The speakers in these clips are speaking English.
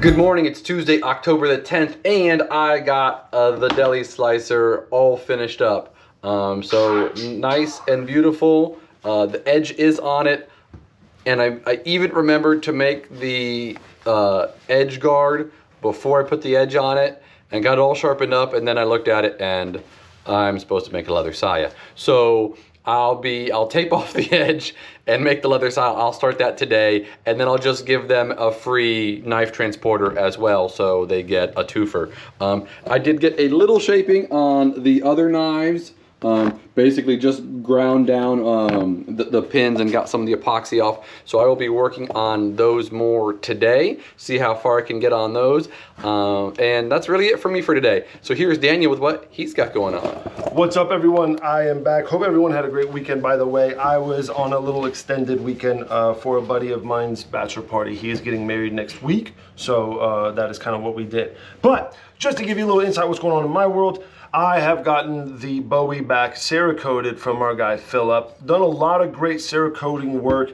Good morning, it's Tuesday, October the 10th, and I got the deli slicer all finished up. So nice and beautiful. The edge is on it, and I even remembered to make the edge guard before I put the edge on it, and got it all sharpened up, and then I looked at it, and I'm supposed to make a leather saya. So I'll tape off the edge and make the leather saya. I'll start that today, and then I'll just give them a free knife transporter as well, so they get a twofer. I did get a little shaping on the other knives. Basically just ground down the pins and got some of the epoxy off. So I will be working on those more today, see how far I can get on those. And that's really it for me for today. So here's Daniel with what he's got going on. What's up, everyone? I am back. Hope everyone had a great weekend, by the way. I was on a little extended weekend for a buddy of mine's bachelor party. He is getting married next week, so that is kind of what we did. But just to give you a little insight what's going on in my world, I have gotten the Bowie back Cerakoted from our guy Philip. Done a lot of great Cerakoting work.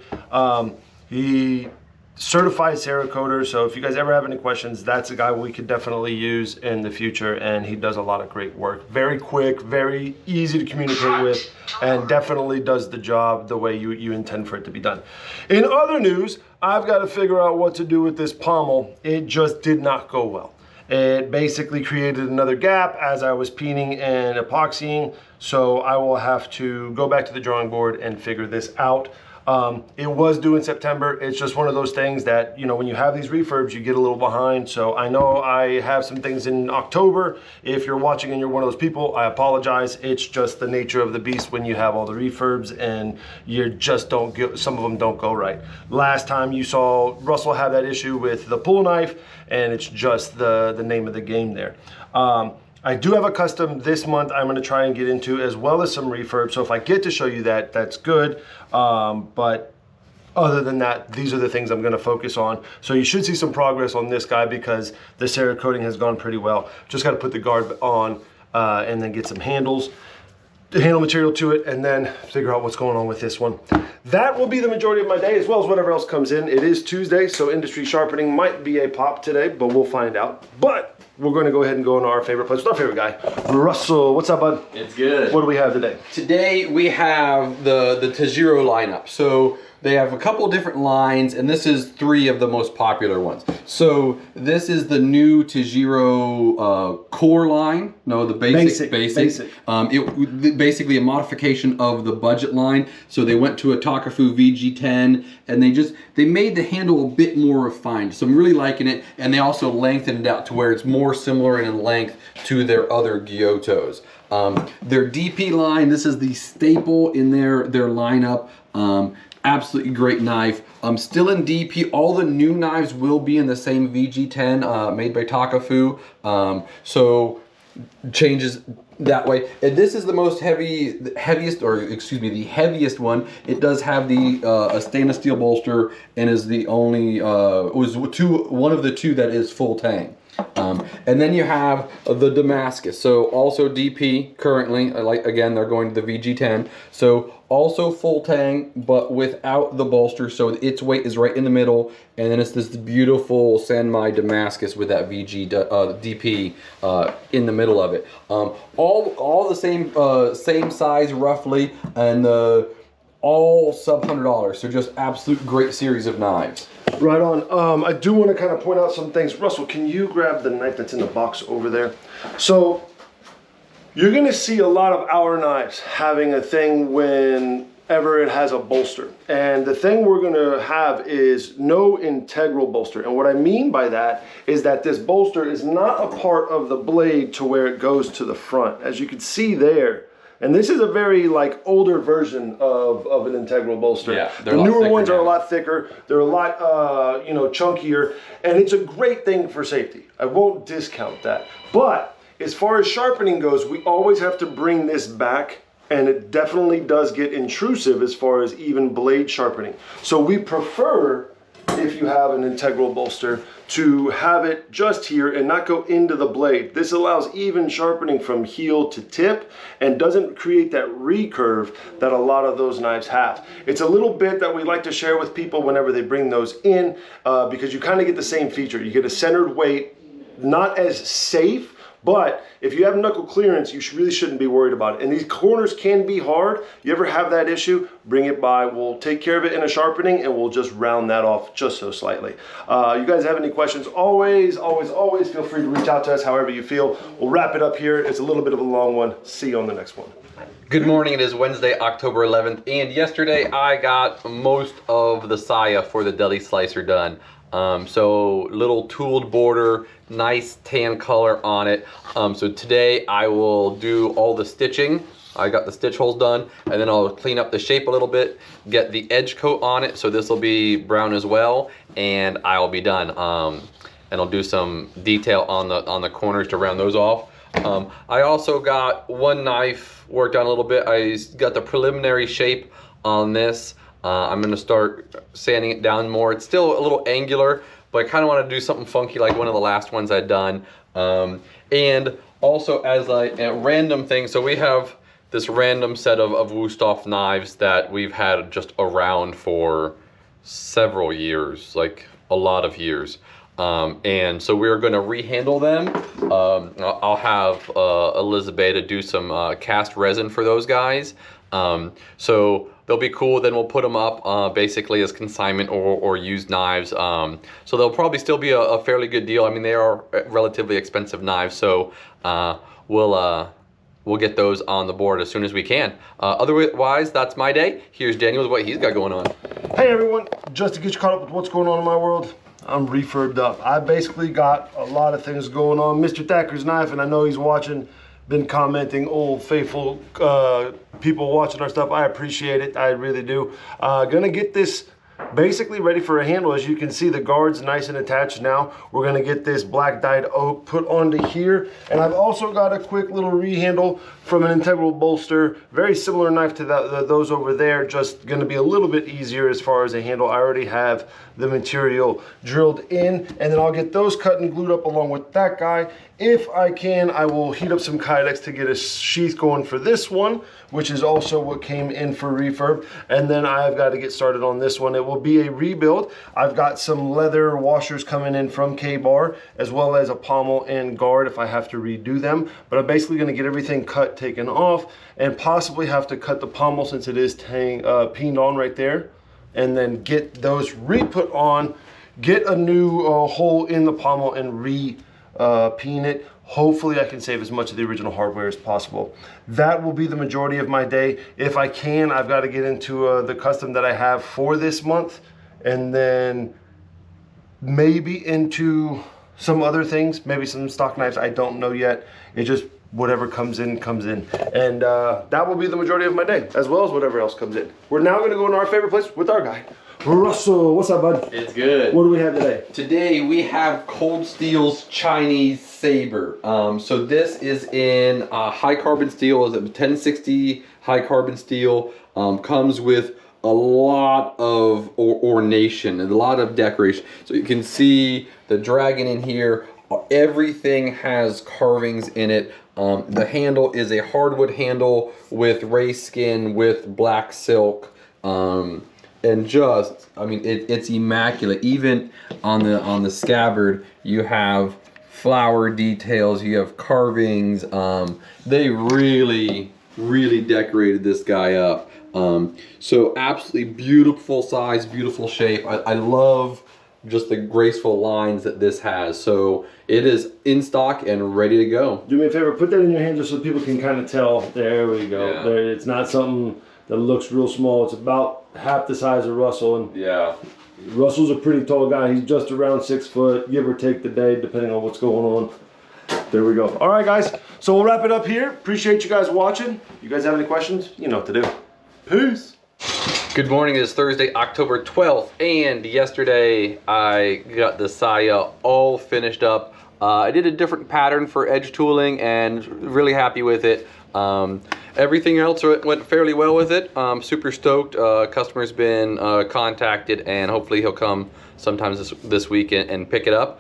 He certified Cerakoder, so if you guys ever have any questions, that's a guy we could definitely use in the future, and he does a lot of great work. Very quick, very easy to communicate with, and definitely does the job the way you intend for it to be done. In other news, I've got to figure out what to do with this pommel. It just did not go well. It basically created another gap as I was peening and epoxying, so I will have to go back to the drawing board and figure this out. It was due in September. It's just one of those things that, you know, when you have these refurbs, you get a little behind. So I know I have some things in October. If you're watching and you're one of those people, I apologize. It's just the nature of the beast when you have all the refurbs and you just don't get, some of them don't go right. Last time you saw Russell have that issue with the pull knife, and it's just the name of the game there. I do have a custom this month I'm going to try and get into, as well as some refurb. So if I get to show you that, that's good. But other than that, these are the things I'm going to focus on. So you should see some progress on this guy because the Cerakoting has gone pretty well. Just got to put the guard on and then get some handles, the handle material to it, and then figure out what's going on with this one. That will be the majority of my day, as well as whatever else comes in. It is Tuesday, so industry sharpening might be a pop today, but we'll find out. But we're going to go ahead and go into our favorite place with our favorite guy, Russell. What's up, bud? It's good. What do we have today? Today we have the Tajiro lineup. So they have a couple different lines, and this is 3 of the most popular ones. So this is the new Tajiro core line. No, the basic. It basically a modification of the budget line. So they went to a Takafu VG10, and they made the handle a bit more refined. So I'm really liking it, and they also lengthened it out to where it's more similar in length to their other Gyotos. Their DP line, this is the staple in their lineup. Absolutely great knife. Still in DP. All the new knives will be in the same VG10 made by Takafu. So changes that way. And this is the most the heaviest one. It does have the a stainless steel bolster and is the only one of the 2 that is full tang. And then you have the Damascus, so also DP currently, again, they're going to the VG10, so also full tang, but without the bolster, so its weight is right in the middle, and then it's this beautiful Sanmai Damascus with that DP in the middle of it. All the same size roughly, and all sub $100, so just absolute great series of knives. Right on. I do want to kind of point out some things. Russell, can you grab the knife that's in the box over there? So you're going to see a lot of our knives having a thing whenever it has a bolster. And the thing we're going to have is no integral bolster. And what I mean by that is that this bolster is not a part of the blade to where it goes to the front. As you can see there. And this is a very older version of an integral bolster. Yeah, the newer ones are a lot thicker. They're a lot chunkier, and it's a great thing for safety. I won't discount that. But as far as sharpening goes, we always have to bring this back, and it definitely does get intrusive as far as even blade sharpening. So we prefer if you have an integral bolster, to have it just here and not go into the blade. This allows even sharpening from heel to tip and doesn't create that recurve that a lot of those knives have. It's a little bit that we like to share with people whenever they bring those in, because you kind of get the same feature. You get a centered weight, not as safe, but if you have knuckle clearance, you really shouldn't be worried about it. And these corners can be hard. You ever have that issue, bring it by. We'll take care of it in a sharpening and we'll just round that off just so slightly. You guys have any questions, always feel free to reach out to us however you feel. We'll wrap it up here. It's a little bit of a long one. See you on the next one. Good morning, it is Wednesday, October 11th, and yesterday I got most of the saya for the deli slicer done. So little tooled border, nice tan color on it. So today I will do all the stitching. I got the stitch holes done, and then I'll clean up the shape a little bit, get the edge coat on it, so this will be brown as well, and I'll be done. And I'll do some detail on the corners to round those off. I also got one knife worked on a little bit. I got the preliminary shape on this. I'm gonna start sanding it down more. It's still a little angular, but I kind of want to do something funky like one of the last ones I'd done. And also as a random thing, so we have this random set of Wusthof knives that we've had just around for several years, like a lot of years. And so we're going to rehandle them. I'll have Elizabeth do some cast resin for those guys. So they'll be cool. Then we'll put them up basically as consignment or used knives. So they'll probably still be a fairly good deal. I mean, they are relatively expensive knives. So we'll get those on the board as soon as we can. Otherwise, that's my day. Here's Daniel with what he's got going on. Hey everyone, just to get you caught up with what's going on in my world, I'm refurbed up. I basically got a lot of things going on. Mr. Thacker's knife, and I know he's watching, been commenting, old faithful people watching our stuff. I appreciate it, I really do. Gonna get this basically ready for a handle. As you can see, the guard's nice and attached now. We're gonna get this black dyed oak put onto here. And I've also got a quick little rehandle from an integral bolster. Very similar knife to those over there, just gonna be a little bit easier as far as a handle. I already have the material drilled in, and then I'll get those cut and glued up along with that guy. If I can, I will heat up some Kydex to get a sheath going for this one, which is also what came in for refurb. And then I've got to get started on this one. It will be a rebuild. I've got some leather washers coming in from K-Bar, as well as a pommel and guard if I have to redo them. But I'm basically going to get everything cut, taken off, and possibly have to cut the pommel since it is peened on right there, and then get those re-put on, get a new hole in the pommel and peen it. Hopefully I can save as much of the original hardware as possible. That will be the majority of my day. If I can, I've got to get into the custom that I have for this month, and then maybe into some other things, maybe some stock knives. I don't know yet. It just, whatever comes in, comes in. And that will be the majority of my day, as well as whatever else comes in. We're now gonna go into our favorite place with our guy, Russell. What's up, bud? It's good. What do we have today? Today we have Cold Steel's Chinese Saber. So this is in high carbon steel. Is a 1060 high carbon steel. Comes with a lot of ornation and a lot of decoration. So you can see the dragon in here. Everything has carvings in it. The handle is a hardwood handle with race skin with black silk. And just, I mean, it's immaculate. Even on the scabbard, you have flower details, you have carvings. They really decorated this guy up. So absolutely beautiful size, beautiful shape. I love just the graceful lines that this has. So it is in stock and ready to go. Do me a favor, put that in your hand just so people can kind of tell. There we go. Yeah. There, it's not something that looks real small. It's about half the size of Russell. And yeah, Russell's a pretty tall guy. He's just around 6 foot, give or take the day, depending on what's going on. There we go. All right, guys. So we'll wrap it up here. Appreciate you guys watching. You guys have any questions? You know what to do. Peace. Good morning, it is Thursday, October 12th, and yesterday I got the saya all finished up. I did a different pattern for edge tooling and really happy with it. everything else went fairly well with it. Super stoked. Customer's been contacted, and hopefully he'll come sometimes this week and pick it up.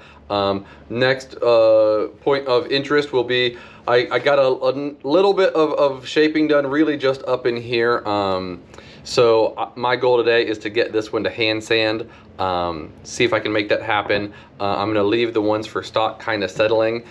Next point of interest will be I got a little bit of shaping done, really just up in here. So my goal today is to get this one to hand sand, see if I can make that happen. I'm gonna leave the ones for stock kind of settling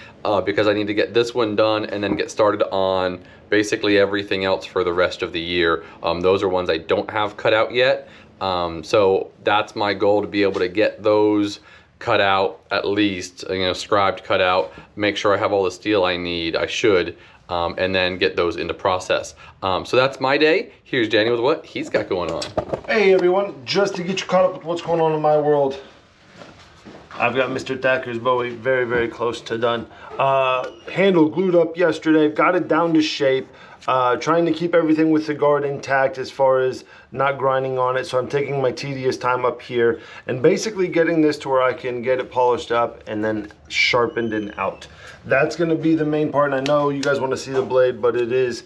because I need to get this one done and then get started on basically everything else for the rest of the year. Those are ones I don't have cut out yet. So that's my goal, to be able to get those cut out, at least, you know, scribed, cut out, make sure I have all the steel I need, I should, and then get those into process. So that's my day. Here's Danny with what he's got going on. Hey everyone, just to get you caught up with what's going on in my world, I've got Mr. Thacker's Bowie very, very close to done. Handle glued up yesterday, got it down to shape. Trying to keep everything with the guard intact as far as not grinding on it, so I'm taking my tedious time up here and basically getting this to where I can get it polished up and then sharpened and out. That's going to be the main part, and I know you guys want to see the blade, but it is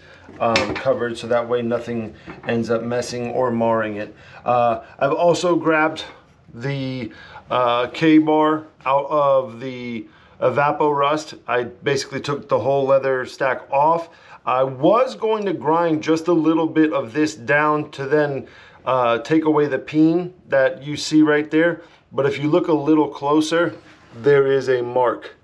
covered so that way nothing ends up messing or marring it. I've also grabbed the K-bar out of the Evapo Rust. I basically took the whole leather stack off. I was going to grind just a little bit of this down to then take away the peen that you see right there. But if you look a little closer, there is a mark.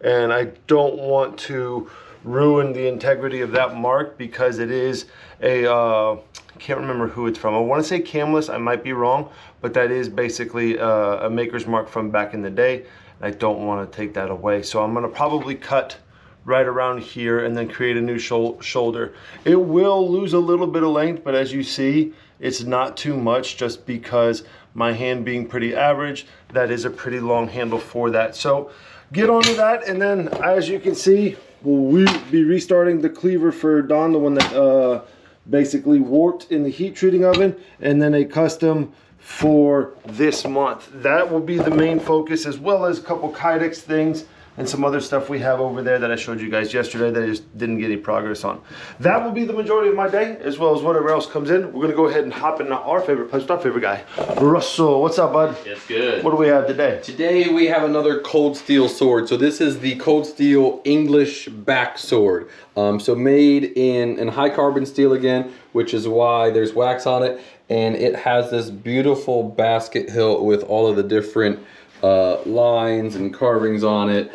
And I don't want to ruin the integrity of that mark because it is a, I can't remember who it's from. I want to say Camless, I might be wrong, but that is basically a maker's mark from back in the day. I don't want to take that away. So I'm going to probably cut right around here and then create a new shoulder. It will lose a little bit of length, but as you see, it's not too much, just because my hand being pretty average, that is a pretty long handle for that. So get onto that, and then as you can see, we'll be restarting the cleaver for Don, the one that basically warped in the heat treating oven, and then a custom for this month. That will be the main focus, as well as a couple Kydex things and some other stuff we have over there that I showed you guys yesterday that I just didn't get any progress on. That will be the majority of my day, as well as whatever else comes in. We're gonna go ahead and hop into our favorite place, our favorite guy, Russell. What's up, bud? It's good. What do we have today? Today we have another cold steel sword. So this is the cold steel English back sword. So made in high carbon steel again, which is why there's wax on it. And it has this beautiful basket hilt with all of the different lines and carvings on it,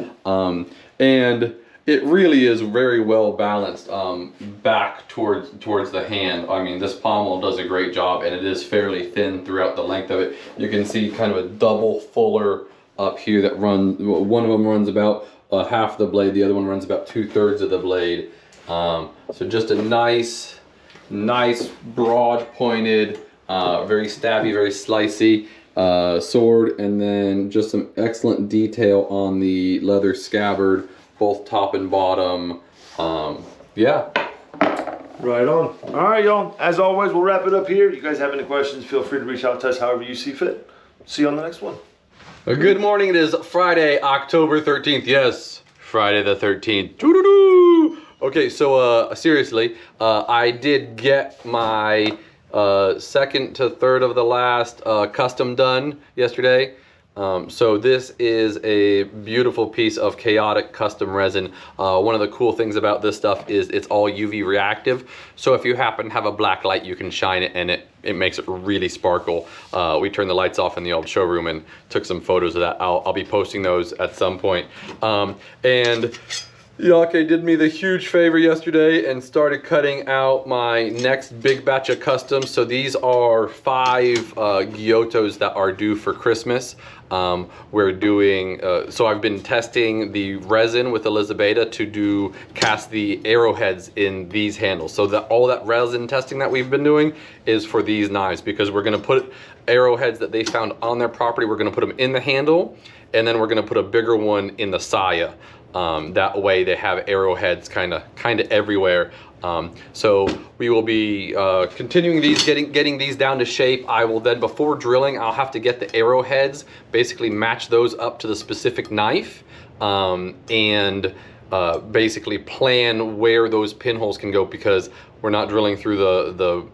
and it really is very well balanced back towards the hand. I mean, this pommel does a great job, and it is fairly thin throughout the length of it. You can see kind of a double fuller up here that one of them runs about half the blade, the other one runs about 2/3 of the blade. So just a nice broad pointed, very stabby, very slicey sword, and then just some excellent detail on the leather scabbard, both top and bottom. Yeah. Right on. All right, y'all. As always, we'll wrap it up here. You guys have any questions, feel free to reach out to us however you see fit. See you on the next one. Good morning. It is Friday, October 13th. Yes, Friday the 13th. Doo-doo-doo. Okay, so seriously, I did get my second to third of the last custom done yesterday. So this is a beautiful piece of chaotic custom resin. One of the cool things about this stuff is it's all UV reactive. So if you happen to have a black light, you can shine it and it makes it really sparkle. We turned the lights off in the old showroom and took some photos of that. I'll be posting those at some point. And Yake did me the huge favor yesterday and started cutting out my next big batch of customs. So these are 5 Gyotos that are due for Christmas. We're doing, so I've been testing the resin with Elizabeta to cast the arrowheads in these handles. So all that resin testing that we've been doing is for these knives, because we're gonna put arrowheads that they found on their property, we're gonna put them in the handle, and then we're gonna put a bigger one in the saya. That way they have arrowheads kind of everywhere. So we will be continuing these, getting these down to shape. I will then, before drilling, I'll have to get the arrowheads, basically match those up to the specific knife, and basically plan where those pinholes can go, because we're not drilling through the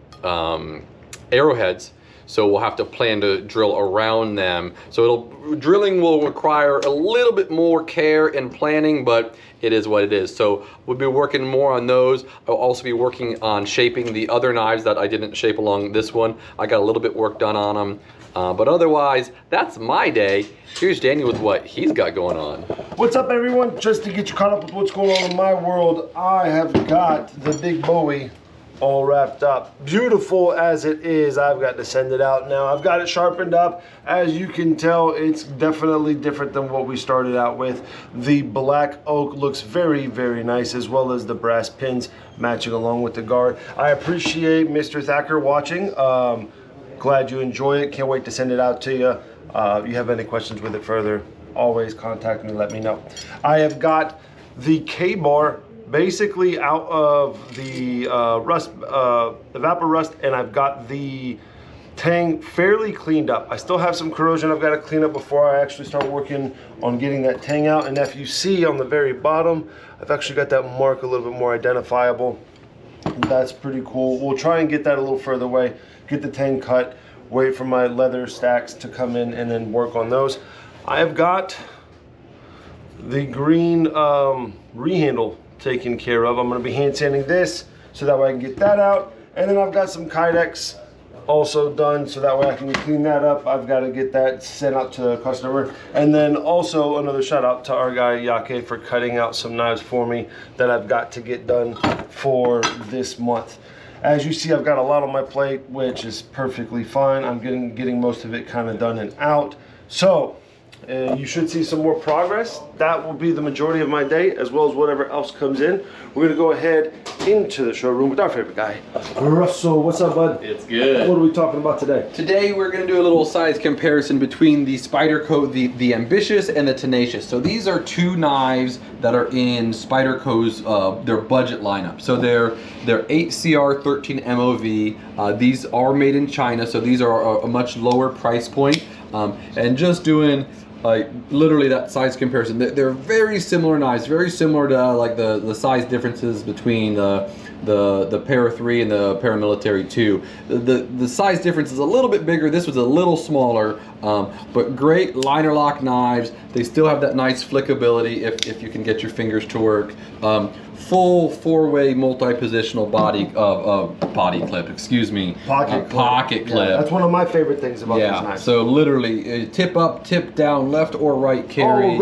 arrowheads. So we'll have to plan to drill around them. So drilling will require a little bit more care and planning, but it is what it is. So we'll be working more on those. I'll also be working on shaping the other knives that I didn't shape along this one. I got a little bit work done on them. But otherwise, that's my day. Here's Danny with what he's got going on. What's up, everyone? Just to get you caught up with what's going on in my world, I have got the big Bowie all wrapped up. Beautiful as it is, I've got to send it out now. I've got it sharpened up. As you can tell, it's definitely different than what we started out with. The black oak looks very, very nice, as well as the brass pins matching along with the guard. I appreciate Mr. Thacker watching. Glad you enjoy it. Can't wait to send it out to you. If you have any questions with it further, always contact me, let me know. I have got the K-bar basically out of the vapor rust, and I've got the tang fairly cleaned up. I still have some corrosion I've got to clean up before I actually start working on getting that tang out. And if you see on the very bottom, I've actually got that mark a little bit more identifiable. That's pretty cool. We'll try and get that a little further away, get the tang cut, wait for my leather stacks to come in, and then work on those. I have got the green rehandle taken care of. I'm going to be hand sanding this so that way I can get that out, and then I've got some Kydex also done so that way I can clean that up. I've got to get that sent out to the customer. And then also another shout out to our guy Yake for cutting out some knives for me that I've got to get done for this month. As you see, I've got a lot on my plate, which is perfectly fine. I'm getting most of it kind of done and out. So you should see some more progress. That will be the majority of my day, as well as whatever else comes in. We're gonna go ahead into the showroom with our favorite guy, Russell. What's up, bud? It's good. What are we talking about today? Today we're going to do a little size comparison between the Spyderco, the Ambitious and the Tenacious. So these are two knives that are in Spyderco's their budget lineup. So they're 8CR 13 MOV. These are made in China, so these are a much lower price point. And just doing like literally that size comparison, they're very similar knives, very similar to like the size differences between the Para 3 and the Paramilitary 2. The size difference is a little bit bigger. This was a little smaller, but great liner lock knives. They still have that nice flickability if you can get your fingers to work. Full four-way multi-positional body clip, excuse me. Pocket clip. Yeah, that's one of my favorite things about these knives. So literally tip up, tip down, left or right carry.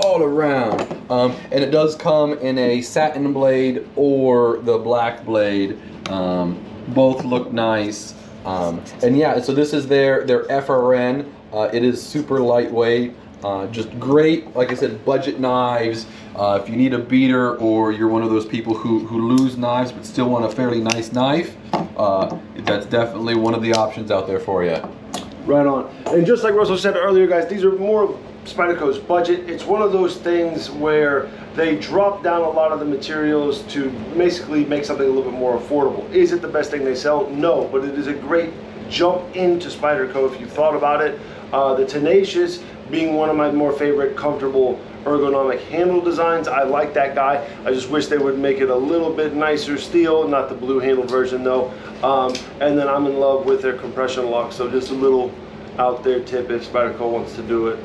All around. And it does come in a satin blade or the black blade. Both look nice. And yeah, so this is their FRN. It is super lightweight. Just great, like I said, budget knives. If you need a beater, or you're one of those people who lose knives but still want a fairly nice knife, that's definitely one of the options out there for you. Right on. And just like Russell said earlier, guys, these are more Spyderco's budget. It's one of those things where they drop down a lot of the materials to basically make something a little bit more affordable. Is it the best thing they sell? No, but it is a great jump into Spyderco if you've thought about it. The Tenacious being one of my more favorite comfortable ergonomic handle designs. I like that guy. I just wish they would make it a little bit nicer steel, not the blue handle version though. And then I'm in love with their compression lock. So just a little out there tip if Spyderco wants to do it.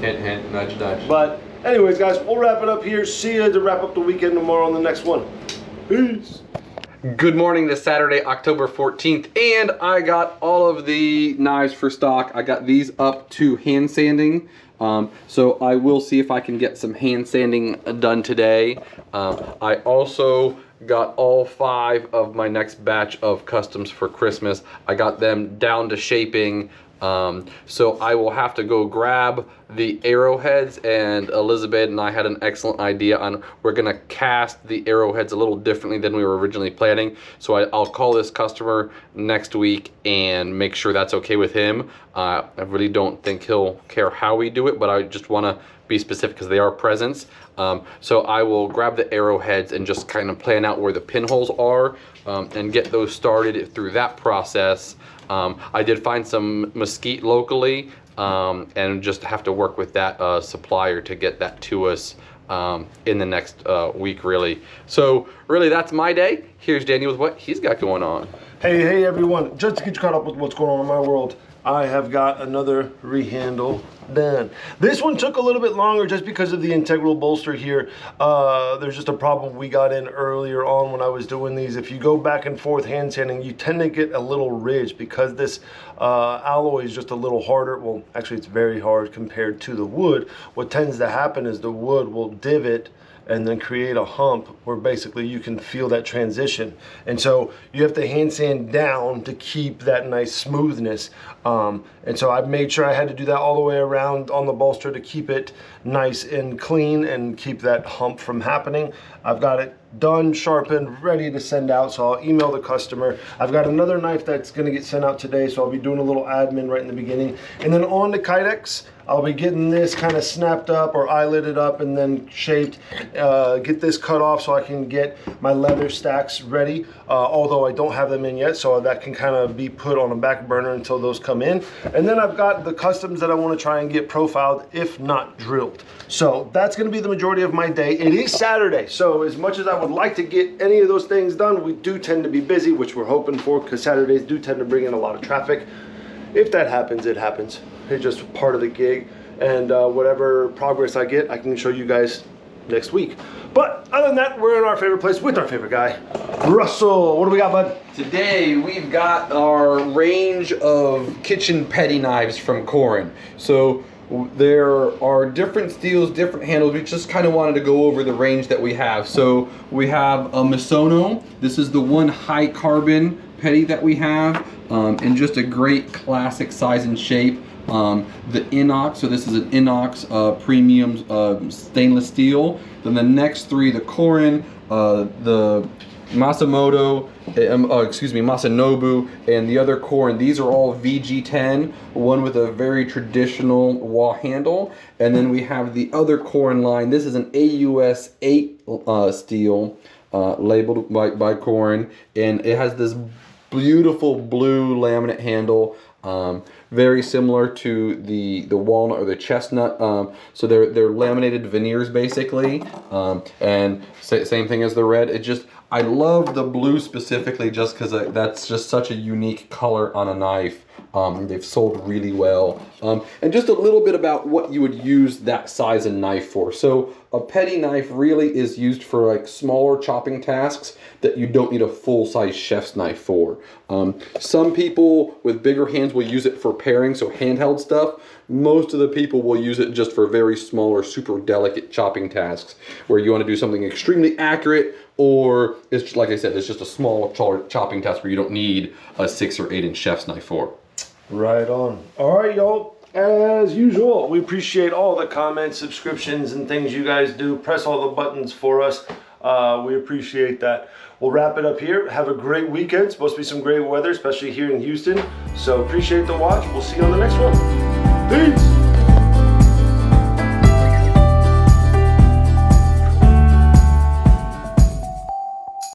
Hint, hint, nudge, nudge. But anyways, guys, we'll wrap it up here. See you to wrap up the weekend tomorrow on the next one. Peace. Good morning, this Saturday, October 14th, and I got all of the knives for stock. I got these up to hand sanding. So I will see if I can get some hand sanding done today. I also got all 5 of my next batch of customs for Christmas. I got them down to shaping. So I will have to go grab the arrowheads, and Elizabeth and I had an excellent idea on we're gonna cast the arrowheads a little differently than we were originally planning. So I'll call this customer next week and make sure that's okay with him. I really don't think he'll care how we do it, but I just wanna be specific because they are presents. So I will grab the arrowheads and just kind of plan out where the pinholes are and get those started through that process. I did find some mesquite locally and just have to work with that supplier to get that to us in the next week, really. So really, that's my day. Here's Daniel with what he's got going on. Hey everyone, just to get you caught up with what's going on in my world, I have got another rehandle done. This one took a little bit longer just because of the integral bolster here. There's just a problem we got in earlier on when I was doing these. If you go back and forth hand sanding, you tend to get a little ridge because this alloy is just a little harder. Well, actually it's very hard compared to the wood. What tends to happen is the wood will divot and then create a hump where basically you can feel that transition. And so you have to hand sand down to keep that nice smoothness. And so I made sure I had to do that all the way around on the bolster to keep it nice and clean and keep that hump from happening. I've got it done, sharpened, ready to send out, so I'll email the customer. I've got another knife that's gonna get sent out today, so I'll be doing a little admin right in the beginning. And then on the Kydex, I'll be getting this kind of snapped up or eyelided up and then shaped, get this cut off so I can get my leather stacks ready, although I don't have them in yet, so that can kind of be put on a back burner until those come in. And then I've got the customs that I want to try and get profiled, if not drilled. So that's going to be the majority of my day. It is Saturday, so as much as I would like to get any of those things done, we do tend to be busy, which we're hoping for, because Saturdays do tend to bring in a lot of traffic. If that happens, it happens. It's just part of the gig, and whatever progress I get, I can show you guys next week. But other than that, we're in our favorite place with our favorite guy, Russell. What do we got, bud? Today we've got our range of kitchen petty knives from Corin. So there are different steels, different handles. We just kind of wanted to go over the range that we have. So we have a Misono. This is the one high carbon petty that we have, and just a great classic size and shape. The inox, so this is an inox premium stainless steel. Then the next three, the Corin, the Masanobu, and the other Corin. These are all VG10, one with a very traditional wah handle. And then we have the other Corin line. This is an AUS 8 steel, labeled by Corin, and it has this beautiful blue laminate handle. Very similar to the walnut or the chestnut. So they're laminated veneers basically, and same thing as the red. It just, I love the blue specifically just because that's just such a unique color on a knife. They've sold really well. And just a little bit about what you would use that size of knife for. So a petty knife really is used for like smaller chopping tasks that you don't need a full-size chef's knife for. Some people with bigger hands will use it for paring, so handheld stuff. Most of the people will use it just for very small or super delicate chopping tasks where you want to do something extremely accurate, or it's like I said, it's just a small chopping task where you don't need a 6 or 8 inch chef's knife for. Right on. All right, y'all. As usual, we appreciate all the comments, subscriptions, and things you guys do. Press all the buttons for us. We appreciate that. We'll wrap it up here. Have a great weekend. It's supposed to be some great weather, especially here in Houston. So appreciate the watch. We'll see you on the next one.